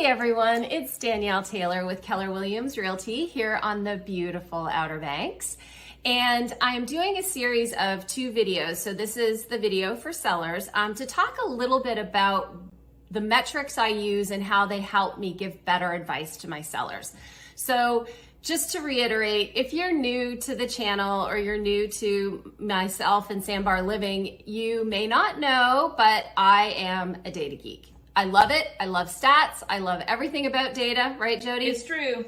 everyone, it's Danielle Taylor with Keller Williams Realty here on the beautiful Outer Banks. And I'm doing a series of 2 videos. So this is the video for sellers to talk a little bit about the metrics I use and how they help me give better advice to my sellers. So just to reiterate, if you're new to the channel or you're new to myself and Sandbar Living, you may not know, but I am a data geek. I love it. I love stats. I love everything about data, right, Jody? It's true.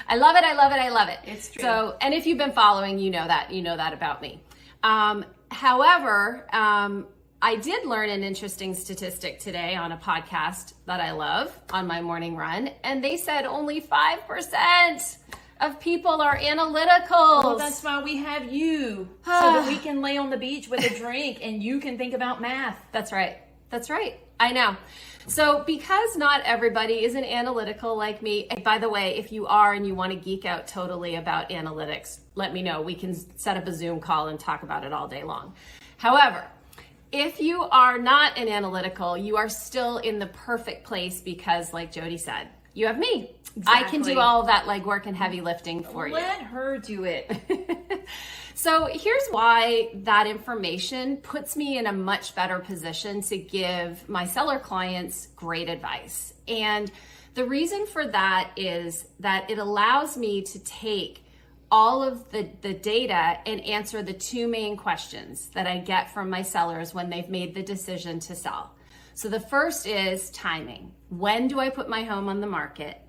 I love it. I love it. I love it. It's true. So, and if you've been following, you know that about me. However, I did learn an interesting statistic today on a podcast that I love on my morning run, and they said only 5% of people are analytical. Well, that's why we have you, so that we can lay on the beach with a drink and you can think about math. That's right. That's right. I know. So because not everybody isn't analytical like me, and by the way, if you are and you want to geek out totally about analytics, let me know. We can set up a Zoom call and talk about it all day long. However, if you are not an analytical, you are still in the perfect place because, like Jody said, you have me. Exactly. I can do all of that legwork and heavy lifting for you. Let her do it. So here's why that information puts me in a much better position to give my seller clients great advice. And the reason for that is that it allows me to take all of the data and answer the 2 main questions that I get from my sellers when they've made the decision to sell. So the first is timing. When do I put my home on the market?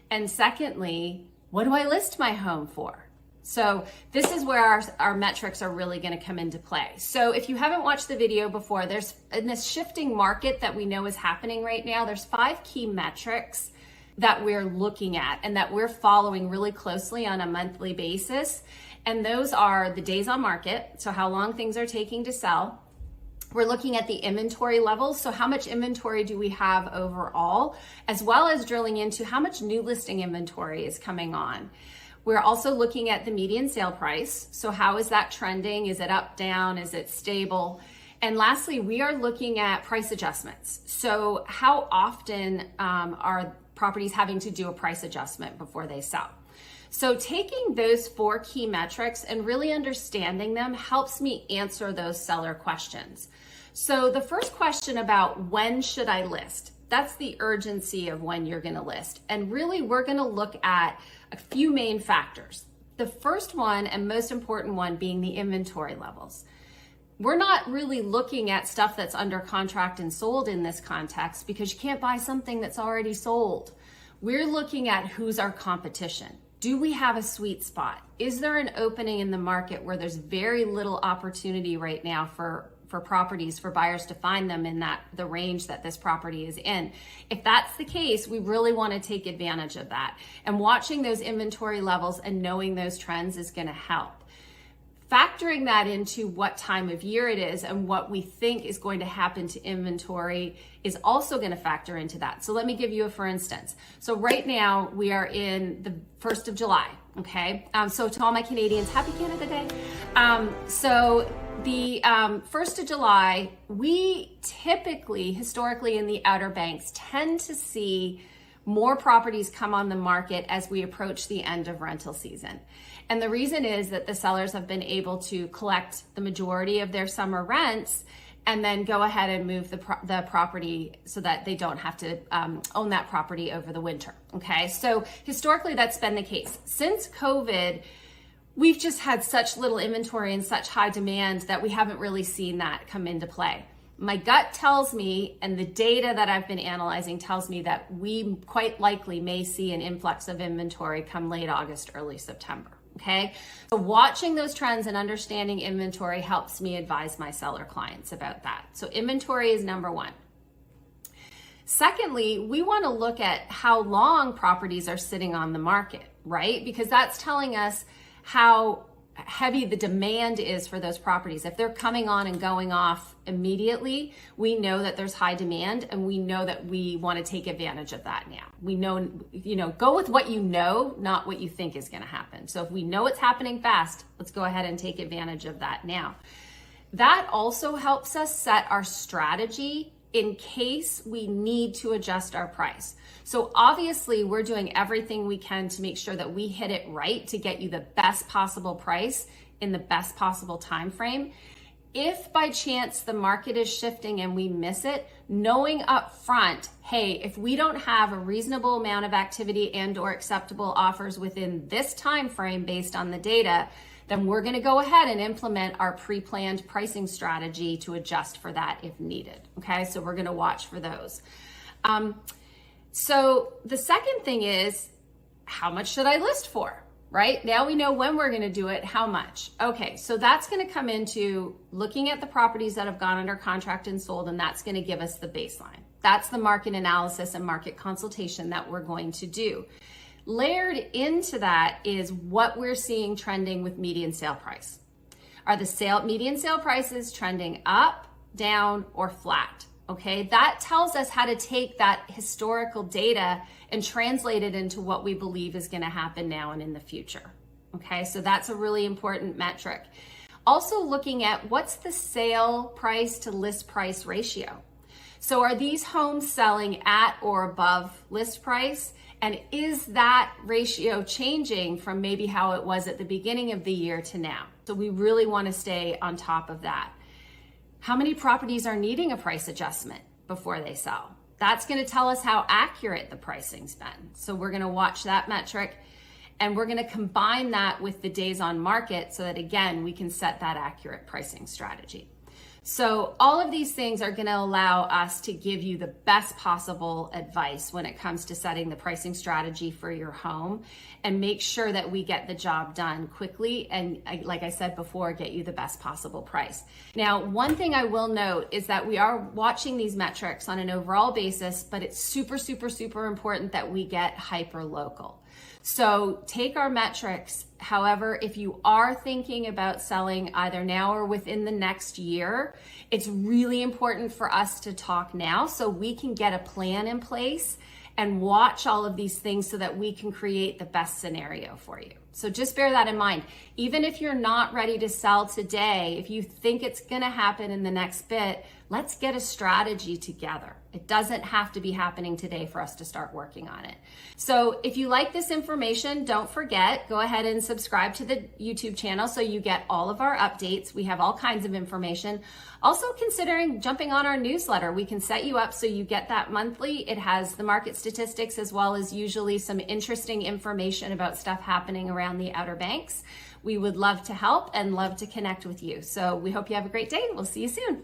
And secondly, what do I list my home for? So this is where our metrics are really going to come into play. So if you haven't watched the video before, there's in this shifting market that we know is happening right now, there's 5 key metrics that we're looking at and that we're following really closely on a monthly basis. And those are the days on market, so how long things are taking to sell. We're looking at the inventory levels, so how much inventory do we have overall, as well as drilling into how much new listing inventory is coming on. We're also looking at the median sale price. So how is that trending? Is it up, down? Is it stable? And lastly, we are looking at price adjustments. So how often are properties having to do a price adjustment before they sell? So taking those 4 key metrics and really understanding them helps me answer those seller questions. So the first question about when should I list? That's the urgency of when you're going to list. And really, we're going to look at a few main factors. The first one and most important one being the inventory levels. We're not really looking at stuff that's under contract and sold in this context because you can't buy something that's already sold. We're looking at who's our competition. Do we have a sweet spot? Is there an opening in the market where there's very little opportunity right now for properties, for buyers to find them in the range that this property is in? If that's the case, we really want to take advantage of that. And watching those inventory levels and knowing those trends is going to help. Factoring that into what time of year it is and what we think is going to happen to inventory is also going to factor into that. So let me give you a for instance. So right now we are in the 1st of July, okay? So to all my Canadians, happy Canada Day. So the 1st of July, we typically, historically in the Outer Banks, tend to see more properties come on the market as we approach the end of rental season. And the reason is that the sellers have been able to collect the majority of their summer rents and then go ahead and move the property so that they don't have to own that property over the winter, okay? So historically, that's been the case. Since COVID, we've just had such little inventory and such high demand that we haven't really seen that come into play. My gut tells me, and the data that I've been analyzing tells me, that we quite likely may see an influx of inventory come late August, early September, okay? So watching those trends and understanding inventory helps me advise my seller clients about that. So inventory is number 1. Secondly, we want to look at how long properties are sitting on the market, right? Because that's telling us how heavy the demand is for those properties. If they're coming on and going off immediately, we know that there's high demand and we know that we want to take advantage of that now. We know, go with what you know, not what you think is going to happen. So if we know it's happening fast, let's go ahead and take advantage of that now. That also helps us set our strategy in case we need to adjust our price. So obviously we're doing everything we can to make sure that we hit it right to get you the best possible price in the best possible time frame. If by chance the market is shifting and we miss it, knowing up front, hey, if we don't have a reasonable amount of activity and or acceptable offers within this time frame based on the data, then we're going to go ahead and implement our pre-planned pricing strategy to adjust for that if needed. Okay, so we're going to watch for those. So the second thing is, how much should I list for? Right? Now we know when we're going to do it, how much. Okay, so that's going to come into looking at the properties that have gone under contract and sold, and that's going to give us the baseline. That's the market analysis and market consultation that we're going to do. Layered into that is what we're seeing trending with median sale price. Are the median sale prices trending up, down, or flat? Okay, that tells us how to take that historical data and translate it into what we believe is going to happen now and in the future. Okay, so that's a really important metric. Also looking at what's the sale price to list price ratio. So are these homes selling at or above list price? And is that ratio changing from maybe how it was at the beginning of the year to now? So we really want to stay on top of that. How many properties are needing a price adjustment before they sell? That's going to tell us how accurate the pricing's been. So we're going to watch that metric, and we're going to combine that with the days on market so that, again, we can set that accurate pricing strategy. So all of these things are going to allow us to give you the best possible advice when it comes to setting the pricing strategy for your home and make sure that we get the job done quickly and, like I said before, get you the best possible price. Now, one thing I will note is that we are watching these metrics on an overall basis, but it's super, super, super important that we get hyper local. So take our metrics. However, if you are thinking about selling either now or within the next year, it's really important for us to talk now so we can get a plan in place and watch all of these things so that we can create the best scenario for you. So just bear that in mind. Even if you're not ready to sell today, if you think it's going to happen in the next bit, let's get a strategy together. It doesn't have to be happening today for us to start working on it. So if you like this information, don't forget, go ahead and subscribe to the YouTube channel so you get all of our updates. We have all kinds of information. Also considering jumping on our newsletter. We can set you up so you get that monthly. It has the market statistics as well as usually some interesting information about stuff happening around the Outer Banks. We would love to help and love to connect with you. So we hope you have a great day. We'll see you soon.